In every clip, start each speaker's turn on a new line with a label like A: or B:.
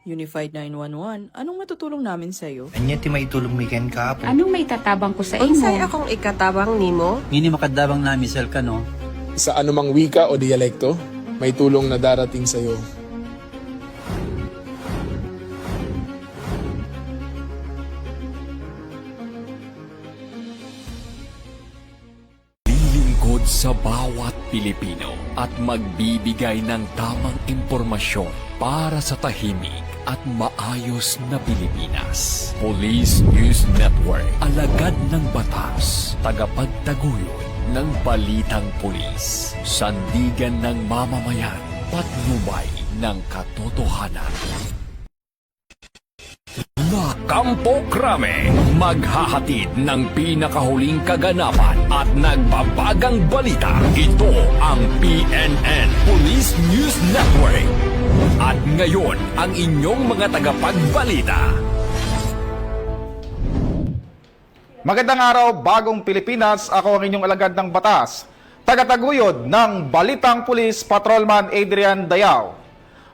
A: Unified 911, anong matutulong namin sa'yo?
B: Anya ti maitulong miken ka po.
C: Anong may tatabang ko sa imo?
D: Unsay akong ikatabang nimo?
E: Ngini makadabang na misal ka no.
F: Sa anumang wika o dialekto, may tulong na darating sa iyo.
G: Lilingkod sa bawat Pilipino at magbibigay ng tamang impormasyon para sa tahimik at maayos na Pilipinas. Police News Network, alagad ng batas, tagapagtaguyod ng balitang pulis, sandigan ng mamamayan, patnubay ng katotohanan. La Campo Crame, maghahatid ng pinakahuling kaganapan at nagbabagang balita. Ito ang PNN Police News Network. At ngayon, ang inyong mga tagapagbalita.
H: Magandang araw, bagong Pilipinas. Ako ang inyong alagad ng batas. Tagataguyod ng Balitang Pulis, Patrolman Adrian Dayao.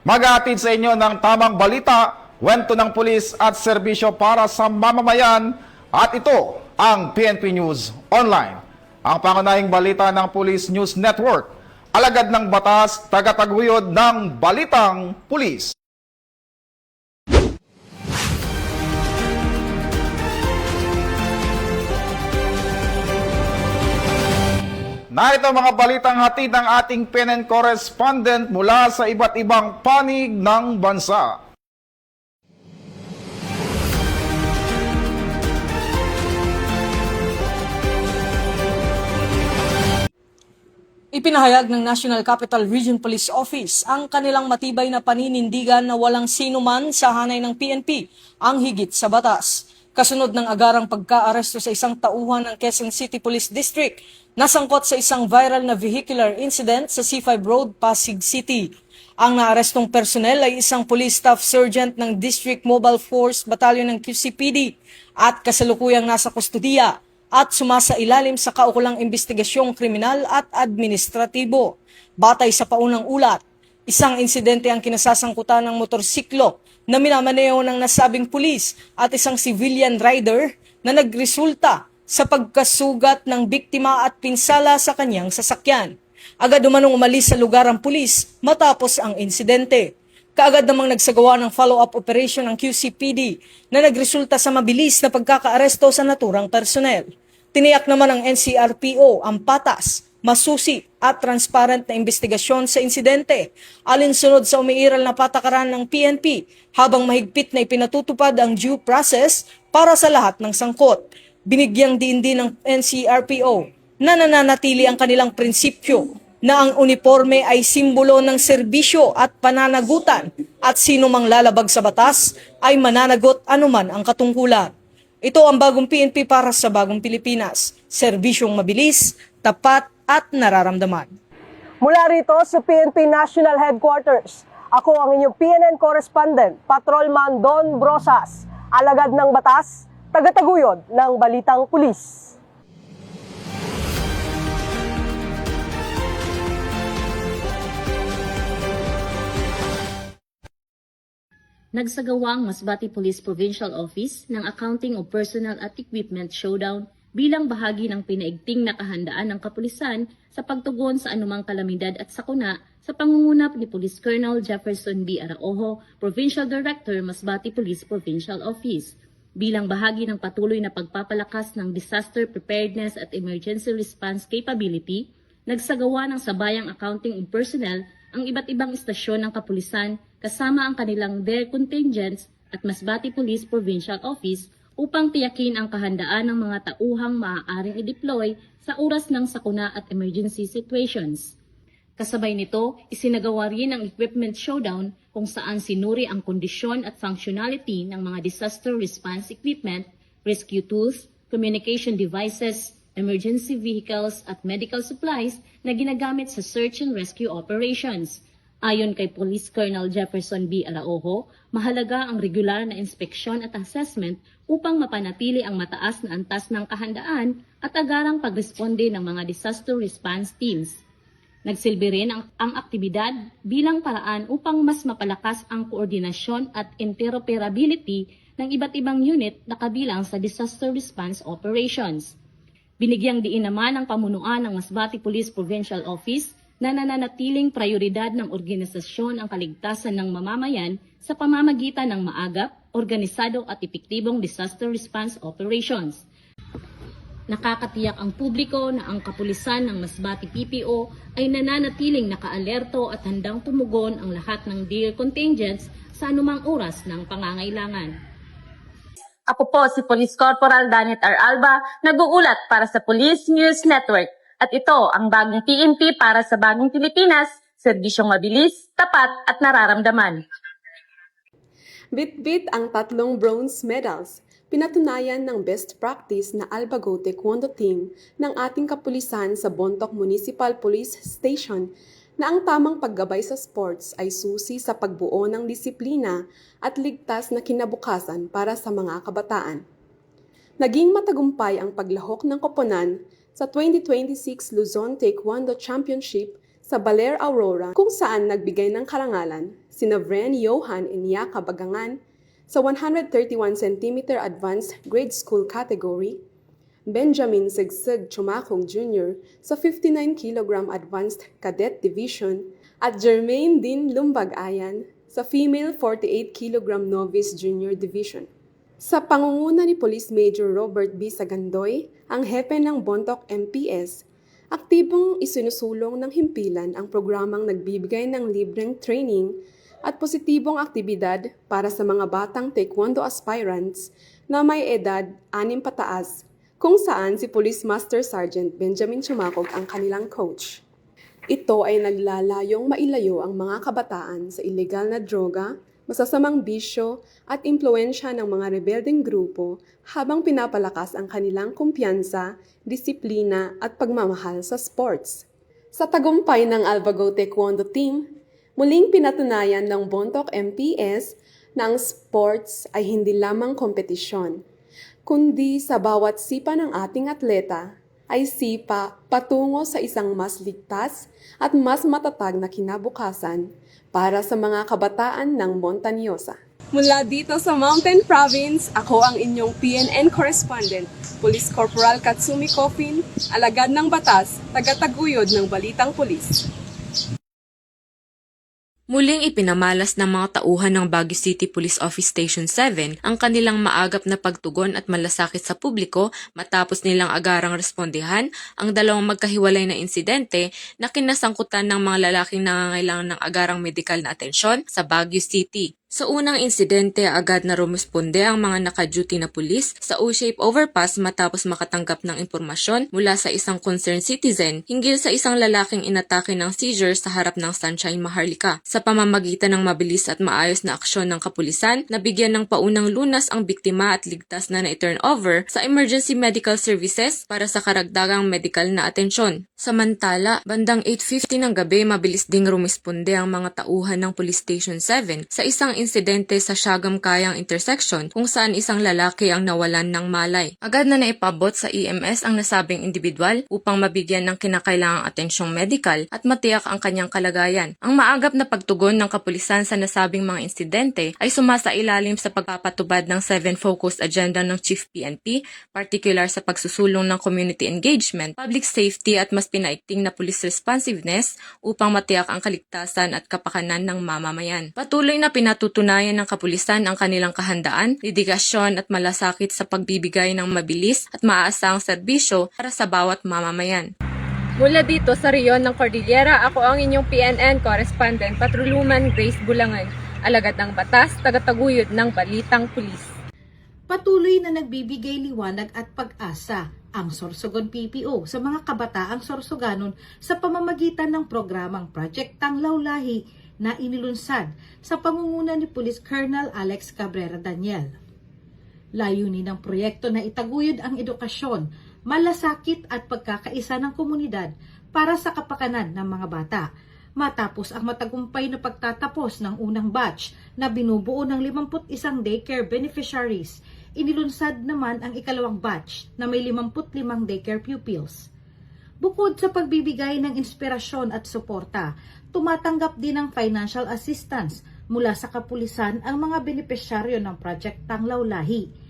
H: Maghahatid sa inyo ng tamang balita, kwento ng pulis at serbisyo para sa mamamayan. At ito ang PNP News Online. Ang pangunahing balita ng Police News Network. Alagad ng batas, tagataguyod ng Balitang Pulis. Narito mga balitang hatid ng ating PNN correspondent mula sa iba't ibang panig ng bansa.
I: Ipinahayag ng National Capital Region Police Office ang kanilang matibay na paninindigan na walang sinuman sa hanay ng PNP ang higit sa batas. Kasunod ng agarang pagka-aresto sa isang tauhan ng Quezon City Police District na sangkot sa isang viral na vehicular incident sa C5 Road, Pasig City. Ang naarestong personnel ay isang police staff sergeant ng District Mobile Force Battalion ng QCPD at kasalukuyang nasa kustudiya at sumasailalim sa kaukulang investigasyong kriminal at administratibo. Batay sa paunang ulat, isang insidente ang kinasasangkutan ng motorsiklo na minamaneho ng nasabing pulis at isang civilian rider na nagresulta sa pagkasugat ng biktima at pinsala sa kanyang sasakyan. Agad umanong umalis sa lugar ang pulis matapos ang insidente. Kaagad namang nagsagawa ng follow-up operation ng QCPD na nagresulta sa mabilis na pagkakaaresto sa naturang personnel. Tiniyak naman ng NCRPO ang patas, masusi at transparent na investigasyon sa insidente, alinsunod sa umiiral na patakaran ng PNP habang mahigpit na ipinatutupad ang due process para sa lahat ng sangkot. Binigyang diin din ng NCRPO na nananatili ang kanilang prinsipyo na ang uniforme ay simbolo ng serbisyo at pananagutan at sino mang lalabag sa batas ay mananagot anuman ang katungkulan. Ito ang bagong PNP para sa bagong Pilipinas. Serbisyong mabilis, tapat at nararamdaman.
D: Mula rito sa PNP National Headquarters, ako ang inyong PNN correspondent, Patrolman Don Brosas, alagad ng batas, tagataguyod ng Balitang Pulis.
J: Nagsagawa ang Masbate Police Provincial Office ng Accounting of Personnel at Equipment Showdown bilang bahagi ng pinaigting na kahandaan ng kapulisan sa pagtugon sa anumang kalamidad at sakuna sa pangunguna ni Police Colonel Jefferson B. Araojo, Provincial Director, Masbate Police Provincial Office. Bilang bahagi ng patuloy na pagpapalakas ng disaster preparedness at emergency response capability, nagsagawa ng sabayang accounting of personnel ang iba't ibang istasyon ng kapulisan kasama ang kanilang their contingents at Masbate Police Provincial Office upang tiyakin ang kahandaan ng mga tauhang maaaring i-deploy sa oras ng sakuna at emergency situations. Kasabay nito, isinagawa rin ang equipment showdown kung saan sinuri ang kondisyon at functionality ng mga disaster response equipment, rescue tools, communication devices, emergency vehicles at medical supplies na ginagamit sa search and rescue operations. Ayon kay Police Colonel Jefferson B. Araojo, mahalaga ang regular na inspeksyon at assessment upang mapanatili ang mataas na antas ng kahandaan at agarang pagresponde ng mga disaster response teams. Nagsilbi rin ang aktibidad bilang paraan upang mas mapalakas ang koordinasyon at interoperability ng iba't ibang unit na kabilang sa disaster response operations. Binigyang diin naman ang pamunuan ng Masbate Police Provincial Office na nananatiling prioridad ng organisasyon ang kaligtasan ng mamamayan sa pamamagitan ng maagap, organisado at epektibong disaster response operations. Nakakatiyak ang publiko na ang kapulisan ng Masbate PPO ay nananatiling nakaalerto at handang tumugon ang lahat ng dire contingents sa anumang oras ng pangangailangan.
C: Ako po si Police Corporal Danet R. Alba, nag-uulat para sa Police News Network. At ito ang bagong PNP para sa bagong Pilipinas, serbisyong mabilis, tapat at nararamdaman.
K: Bit-bit ang 3 bronze medals. Pinatunayan ng best practice na Albago Taekwondo team ng ating kapulisan sa Bontoc Municipal Police Station na ang tamang paggabay sa sports ay susi sa pagbuo ng disiplina at ligtas na kinabukasan para sa mga kabataan. Naging matagumpay ang paglahok ng koponan sa 2026 Luzon Taekwondo Championship sa Baler Aurora kung saan nagbigay ng karangalan sina Vren Johan Inyaka Bagangan sa 131 cm Advanced Grade School category, Benjamin Sigsig Chumakong Jr. sa 59 kg Advanced Cadet Division at Jermaine Din Lumbag-Ayan sa Female 48 kg Novice Junior Division. Sa pangunguna ni Police Major Robert B. Sagandoy, ang hepe ng Bontoc MPS, aktibong isinusulong ng himpilan ang programang nagbibigay ng libreng training at positibong aktibidad para sa mga batang taekwondo aspirants na may edad 6 pataas, kung saan si Police Master Sergeant Benjamin Chumakog ang kanilang coach. Ito ay naglalayong mailayo ang mga kabataan sa ilegal na droga, masasamang bisyo at impluensya ng mga rebeldeng grupo habang pinapalakas ang kanilang kumpiyansa, disiplina at pagmamahal sa sports. Sa tagumpay ng Albago Taekwondo team, muling pinatunayan ng Bontoc MPS na ang sports ay hindi lamang kompetisyon, kundi sa bawat sipa ng ating atleta ay sipa patungo sa isang mas ligtas at mas matatag na kinabukasan para sa mga kabataan ng Montañosa. Mula dito sa Mountain Province, ako ang inyong PNN correspondent, Police Corporal Katsumi Kofin, alagad ng batas, tagataguyod ng Balitang Pulis.
L: Muling ipinamalas ng mga tauhan ng Baguio City Police Office Station 7 ang kanilang maagap na pagtugon at malasakit sa publiko matapos nilang agarang respondihan ang dalawang magkahiwalay na insidente na kinasangkutan ng mga lalaking nangangailangan ng agarang medikal na atensyon sa Baguio City. Sa unang insidente, agad na rumisponde ang mga naka-duty na pulis sa O-shape overpass matapos makatanggap ng impormasyon mula sa isang concerned citizen hinggil sa isang lalaking inatake ng seizure sa harap ng Sunshine Maharlika. Sa pamamagitan ng mabilis at maayos na aksyon ng kapulisan, nabigyan ng paunang lunas ang biktima at ligtas na na-turn over sa emergency medical services para sa karagdagang medical na atensyon. Samantala, bandang 8:50 ng gabi, mabilis ding rumisponde ang mga tauhan ng Police Station 7 sa isang insidente sa Siagam-Kayang intersection kung saan isang lalaki ang nawalan ng malay. Agad na naipabot sa EMS ang nasabing individual upang mabigyan ng kinakailangang atensyong medical at matiyak ang kanyang kalagayan. Ang maagap na pagtugon ng kapulisan sa nasabing mga insidente ay sumasailalim sa pagpapatubad ng 7 focused agenda ng Chief PNP, particular sa pagsusulong ng community engagement, public safety at mas pinaigting na police responsiveness upang matiyak ang kaligtasan at kapakanan ng mamamayan. Patuloy na pinatutunayan ng kapulisan ang kanilang kahandaan, dedikasyon at malasakit sa pagbibigay ng mabilis at maaasahang serbisyo para sa bawat mamamayan.
K: Mula dito sa Rion ng Cordillera, ako ang inyong PNN correspondent, Patrolwoman Grace Bulangan, alagad ng batas, tagataguyod ng Balitang Pulis.
M: Patuloy na nagbibigay liwanag at pag-asa ang Sorsogon PPO sa mga kabataang Sorsoganon sa pamamagitan ng programang Project Tanglaw Lahi na inilunsad sa pangunguna ni Police Colonel Alex Cabrera Daniel. Layunin ng proyekto na itaguyod ang edukasyon, malasakit at pagkakaisa ng komunidad para sa kapakanan ng mga bata. Matapos ang matagumpay na pagtatapos ng unang batch na binubuo ng 51 daycare beneficiaries, inilunsad naman ang ikalawang batch na may 55 daycare pupils. Bukod sa pagbibigay ng inspirasyon at suporta, tumatanggap din ng financial assistance mula sa kapulisan ang mga benepisyaryo ng Project Tanglaw Lahi.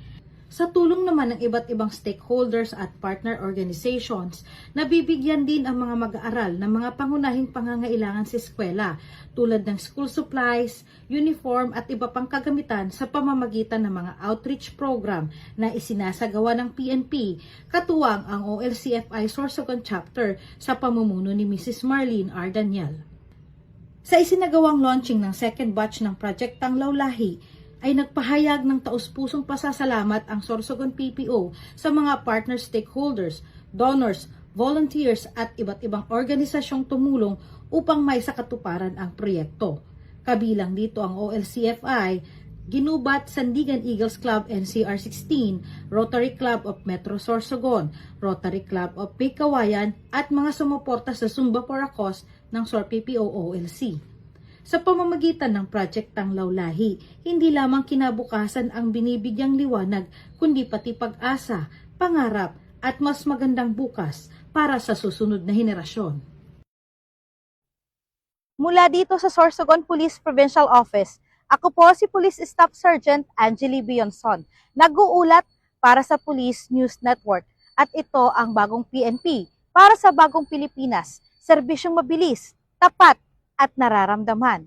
M: Sa tulong naman ng iba't ibang stakeholders at partner organizations, nabibigyan din ang mga mag-aaral ng mga pangunahing pangangailangan sa eskwela tulad ng school supplies, uniform at iba pang kagamitan sa pamamagitan ng mga outreach program na isinasagawa ng PNP, katuwang ang OLCFI Sorsogon Chapter sa pamumuno ni Mrs. Marlene R. Daniel. Sa isinagawang launching ng second batch ng Project Tanglaw Lahi, ay nagpahayag ng taus-pusong pasasalamat ang Sorsogon PPO sa mga partner stakeholders, donors, volunteers at iba't ibang organisasyong tumulong upang may sakatuparan ang proyekto. Kabilang dito ang OLCFI, Ginubat Sandigan Eagles Club NCR16, Rotary Club of Metro Sorsogon, Rotary Club of Pikawayan at mga sumuporta sa Zumba for a Cause ng SORPPO OLC. Sa pamamagitan ng Project Tanglaw Lahi, hindi lamang kinabukasan ang binibigyang liwanag, kundi pati pag-asa, pangarap at mas magandang bukas para sa susunod na henerasyon.
C: Mula dito sa Sorsogon Police Provincial Office, ako po si Police Staff Sergeant Angeli Bionson, nag-uulat para sa Police News Network at ito ang bagong PNP para sa bagong Pilipinas, serbisyong mabilis, tapat at nararamdaman.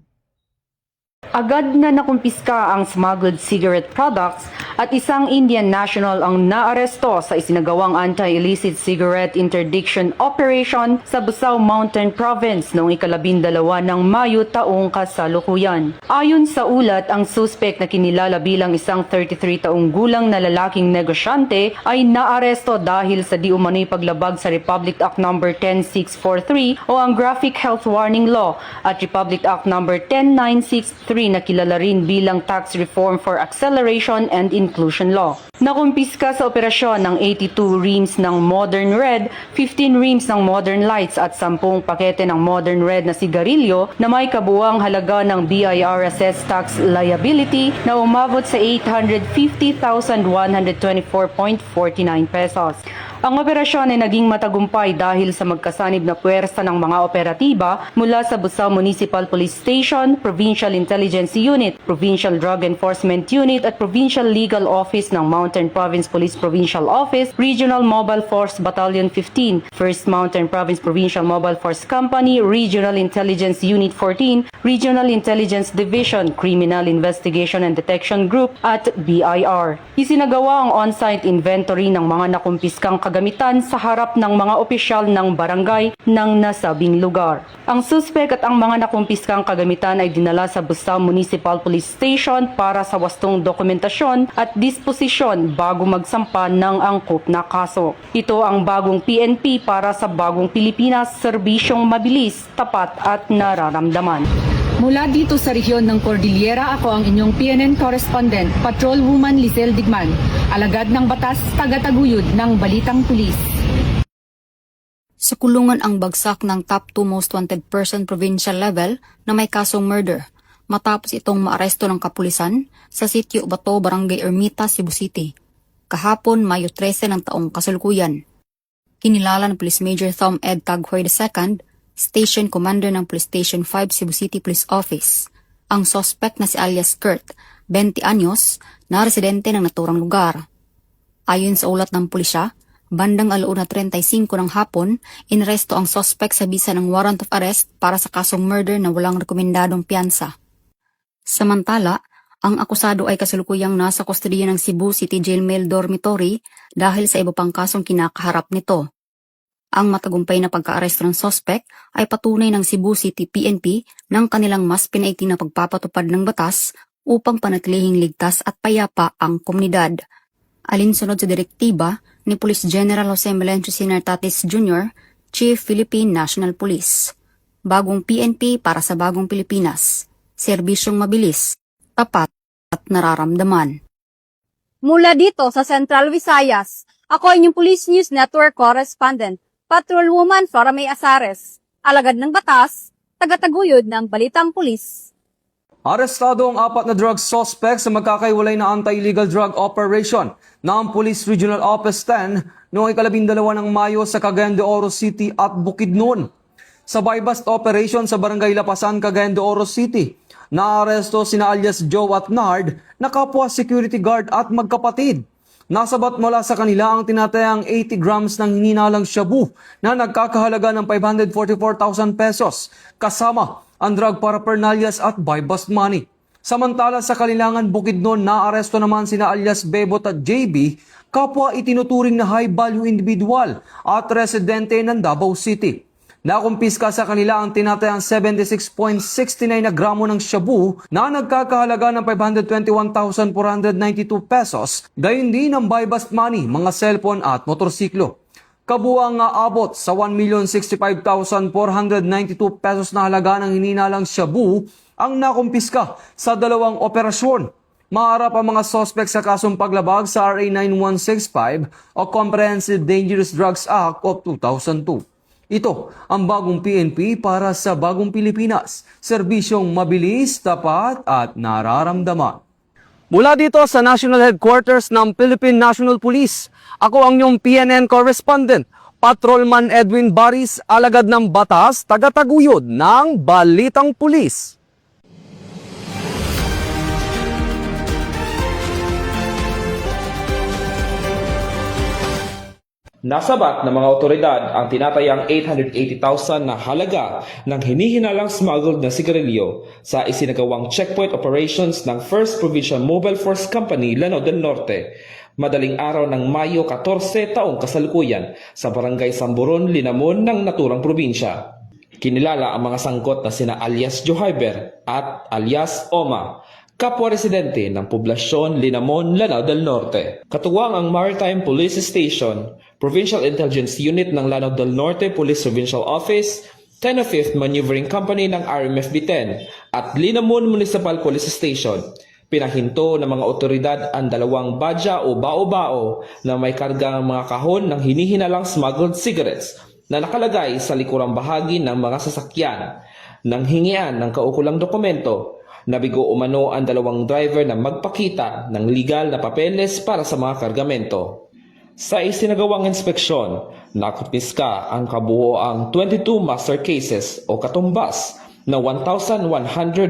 N: Agad na nakumpiska ang smuggled cigarette products at isang Indian national ang naaresto sa isinagawang anti-illicit cigarette interdiction operation sa Busao Mountain Province noong 12 ng Mayo taong kasalukuyan. Ayon sa ulat, ang suspect na kinilala bilang isang 33 taong gulang na lalaking negosyante ay naaresto dahil sa di umano'y paglabag sa Republic Act No. 10643 o ang Graphic Health Warning Law at Republic Act No. 10963 na kilala rin bilang Tax Reform for Acceleration and Inclusion Law. Nakumpiska sa operasyon ng 82 reams ng Modern Red, 15 reams ng Modern Lights at 10 pakete ng Modern Red na sigarilyo na may kabuuang halaga ng BIR tax liability na umabot sa 850,124.49 pesos. Ang operasyon ay naging matagumpay dahil sa magkasanib na puwersa ng mga operatiba mula sa Busao Municipal Police Station, Provincial Intelligence Unit, Provincial Drug Enforcement Unit at Provincial Legal Office ng Mountain Province Police Provincial Office, Regional Mobile Force Battalion 15, 1st Mountain Province Provincial Mobile Force Company, Regional Intelligence Unit 14, Regional Intelligence Division, Criminal Investigation and Detection Group at BIR. Isinagawa ang on-site inventory ng mga nakumpiskang kagamitan sa harap ng mga opisyal ng barangay ng nasabing lugar. Ang suspek at ang mga nakumpiskang kagamitan ay dinala sa Busao Municipal Police Station para sa wastong dokumentasyon at disposisyon bago magsampa ng angkop na kaso. Ito ang bagong PNP para sa bagong Pilipinas, serbisyong mabilis, tapat at nararamdaman.
O: Mula dito sa rehiyon ng Cordillera, ako ang inyong PNN correspondent, Patrolwoman Lizelle Digman, alagad ng batas, tagataguyod ng Balitang Pulis.
P: Sa kulungan ang bagsak ng top 2 most wanted person provincial level na may kasong murder, matapos itong maaresto ng kapulisan sa sitio Bato, Barangay Ermita, Cebu City. Kahapon, Mayo 13 ng taong kasalukuyan. Kinilala ng Police Major Thom Ed Taghoy II, Station Commander ng Police Station 5 Cebu City Police Office, ang suspect na si alias Kurt, 20 anyos, na residente ng naturang lugar. Ayon sa ulat ng pulisya, bandang 1:35 ng hapon, inaresto ang suspect sa bisa ng warrant of arrest para sa kasong murder na walang rekomendadong piyansa. Samantala, ang akusado ay kasalukuyang nasa kustodiya ng Cebu City Jail Male Dormitory dahil sa iba pang kasong kinakaharap nito. Ang matagumpay na pagka-aresto ng suspect ay patunay ng Cebu City PNP ng kanilang mas pinaiting na pagpapatupad ng batas upang panatilihing ligtas at payapa ang komunidad. Alinsunod sa direktiba ni Police General Jose Melencio Sinartatis Jr., Chief Philippine National Police. Bagong PNP para sa bagong Pilipinas. Serbisyong mabilis, tapat at nararamdaman.
Q: Mula dito sa Central Visayas, ako ay inyong Police News Network correspondent, Patrolwoman Flora May Azares, alagad ng batas, tagataguyod ng Balitang Pulis.
R: Arestado ang 4 na drug suspects sa magkakaiwalay na anti-illegal drug operation ng Police Regional Office 10 noong 12 ng Mayo sa Cagayan de Oro City at Bukidnon. Sa buy-bust operation sa Barangay Lapasan, Cagayan de Oro City, naaresto sina alias Joe at Nard na kapwa security guard at magkapatid. Nasabat mula sa kanila ang tinatayang 80 grams ng hininalang shabu na nagkakahalaga ng 544,000 pesos kasama ang drug paraphernalias at buy-bust money. Samantala sa Kalilangan, Bukidnon, naaresto naman sina alias Bebot at JB, kapwa itinuturing na high-value individual at residente ng Davao City. Nakumpiska sa kanila ang tinatayang 76.69 na gramo ng shabu na nagkakahalaga ng 521,492 pesos, gayon din ang buy-bust money, mga cellphone at motorsiklo. Kabuang abot sa 1,065,492 pesos na halaga ng hininalang shabu ang nakumpiska sa 2 operasyon. Maharap ang mga suspect sa kasong paglabag sa RA 9165 o Comprehensive Dangerous Drugs Act of 2002. Ito ang bagong PNP para sa bagong Pilipinas. Serbisyong mabilis, tapat at nararamdaman. Mula dito sa National Headquarters ng Philippine National Police, ako ang inyong PNN correspondent, Patrolman Edwin Baris, alagad ng batas, tagataguyod ng Balitang Pulis.
S: Nasabat ng mga otoridad ang tinatayang 880,000 na halaga ng hinihinalang smuggled na sigarilyo sa isinagawang checkpoint operations ng 1st Provincial Mobile Force Company, Lanao del Norte, madaling araw ng Mayo 14 taong kasalukuyan sa Barangay Samburon, Linamon ng naturang probinsya. Kinilala ang mga sangkot na sina alias Johyber at alias Oma, kapwa residente ng poblasyon Linamon, Lanao del Norte. Katuwang ang Maritime Police Station, Provincial Intelligence Unit ng Lanao del Norte Police Provincial Office, 10th Maneuvering Company ng RMFB-10 at Linamon Municipal Police Station. Pinahinto ng mga otoridad ang 2 badya o bao-bao na may kargang mga kahon ng hinihinalang smuggled cigarettes na nakalagay sa likurang bahagi ng mga sasakyan. Nang hingian ng kaukulang dokumento, nabigo umano ang 2 driver na magpakita ng legal na papeles para sa mga kargamento. Sa isinagawang inspeksyon, nakumpiska ang kabuoang 22 master cases o katumbas na 1,100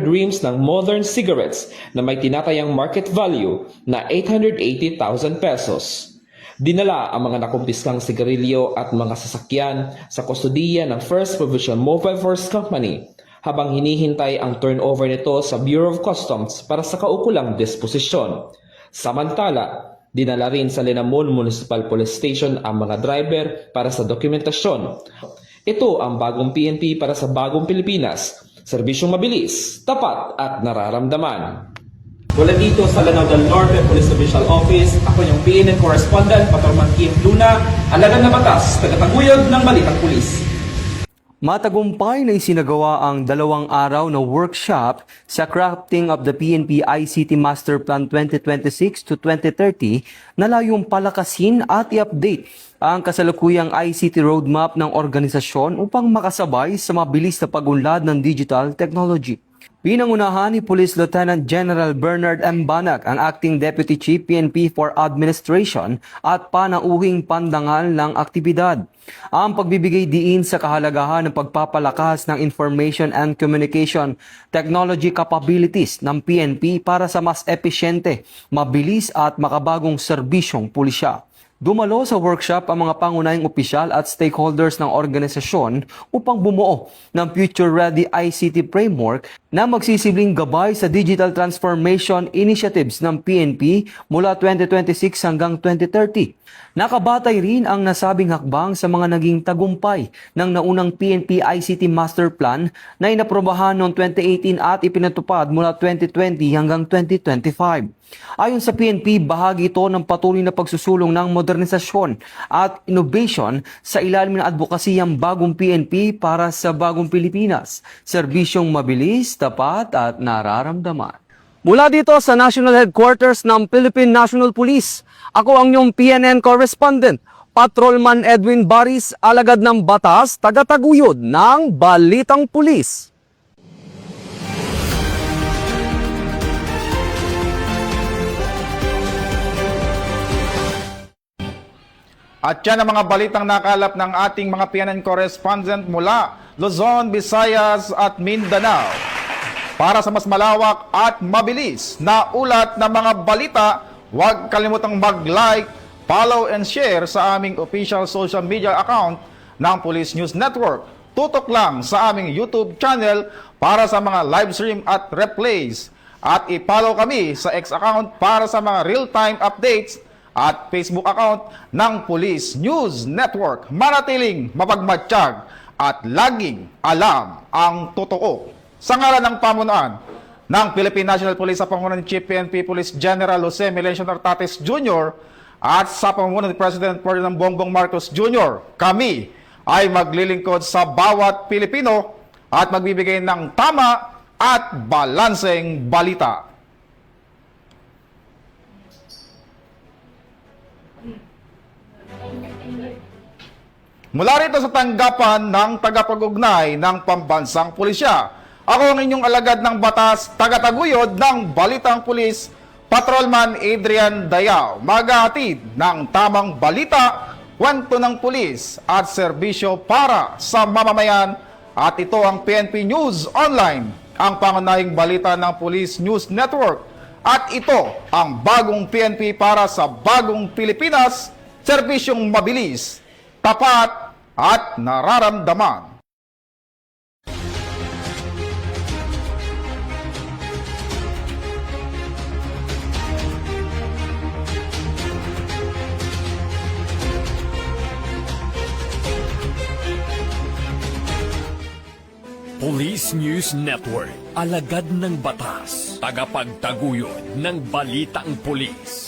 S: reams ng modern cigarettes na may tinatayang market value na 880,000 pesos. Dinala ang mga nakumpiskang sigarilyo at mga sasakyan sa kustodiya ng 1st Provincial Mobile Force Company habang hinihintay ang turnover nito sa Bureau of Customs para sa kaukulang disposisyon. Samantala, dinala rin sa Linamon Municipal Police Station ang mga driver para sa dokumentasyon. Ito ang bagong PNP para sa bagong Pilipinas. Serbisyong mabilis, tapat at nararamdaman. Mula dito sa Lanao del Norte Police Official Office, ako yung PNN Correspondent, Patrolman Kim Luna, alagad na batas, tagataguyod ng Balitang Pulis.
R: Matagumpay na isinagawa ang 2 araw na workshop sa crafting of the PNP ICT Master Plan 2026 to 2030 na layong palakasin at i-update ang kasalukuyang ICT roadmap ng organisasyon upang makasabay sa mabilis na pagunlad ng digital technology. Pinangunahan ni Police Lieutenant General Bernard M. Banag, ang Acting Deputy Chief PNP for Administration at panauhing pandangal ng aktibidad. Ang pagbibigay diin sa kahalagahan ng pagpapalakas ng information and communication technology capabilities ng PNP para sa mas epesyente, mabilis at makabagong serbisyong pulisya. Dumalo sa workshop ang mga pangunahing opisyal at stakeholders ng organisasyon upang bumuo ng future-ready ICT framework na magsisibling gabay sa digital transformation initiatives ng PNP mula 2026 hanggang 2030. Nakabatay rin ang nasabing hakbang sa mga naging tagumpay ng naunang PNP ICT Master Plan na inaprobahan noong 2018 at ipinatupad mula 2020 hanggang 2025. Ayon sa PNP, bahagi ito ng patuloy na pagsusulong ng modernisasyon at innovation sa ilalim ng advokasiyang bagong PNP para sa bagong Pilipinas. Serbisyong mabilis, tapat at nararamdaman. Mula dito sa National Headquarters ng Philippine National Police, ako ang inyong PNN Correspondent, Patrolman Edwin Baris, alagad ng batas, tagataguyod ng Balitang Pulis.
H: At yan ang mga balitang nakalap ng ating mga PNN correspondent mula Luzon, Visayas at Mindanao. Para sa mas malawak at mabilis na ulat ng mga balita, huwag kalimutang mag-like, follow and share sa aming official social media account ng Police News Network. Tutok lang sa aming YouTube channel para sa mga live stream at replays. At i-follow kami sa X account para sa mga real-time updates at Facebook account ng Police News Network. Manatiling mapagmatsyag at laging alam ang totoo. Sa ngalan ng pamunuan ng Philippine National Police sa pangunan ni Chief PNP Police General Jose Melencio Nartates Jr. at sa pamumuno ni President Ferdinand Bongbong Marcos Jr., kami ay maglilingkod sa bawat Pilipino at magbibigay ng tama at balanseng balita. Mula rito sa tanggapan ng tagapag-ugnay ng Pambansang Pulisya, ako ang inyong alagad ng batas, tagataguyod ng Balitang Pulis, Patrolman Adrian Dayao, maghahatid ng tamang balita, kwento ng pulis at serbisyo para sa mamamayan. At ito ang PNP News Online, ang pangunahing balita ng Police News Network. At ito ang bagong PNP para sa bagong Pilipinas, serbisyong mabilis, tapat at nararamdaman.
G: Police News Network, alagad ng batas, tagapagtaguyod ng balitang pulis.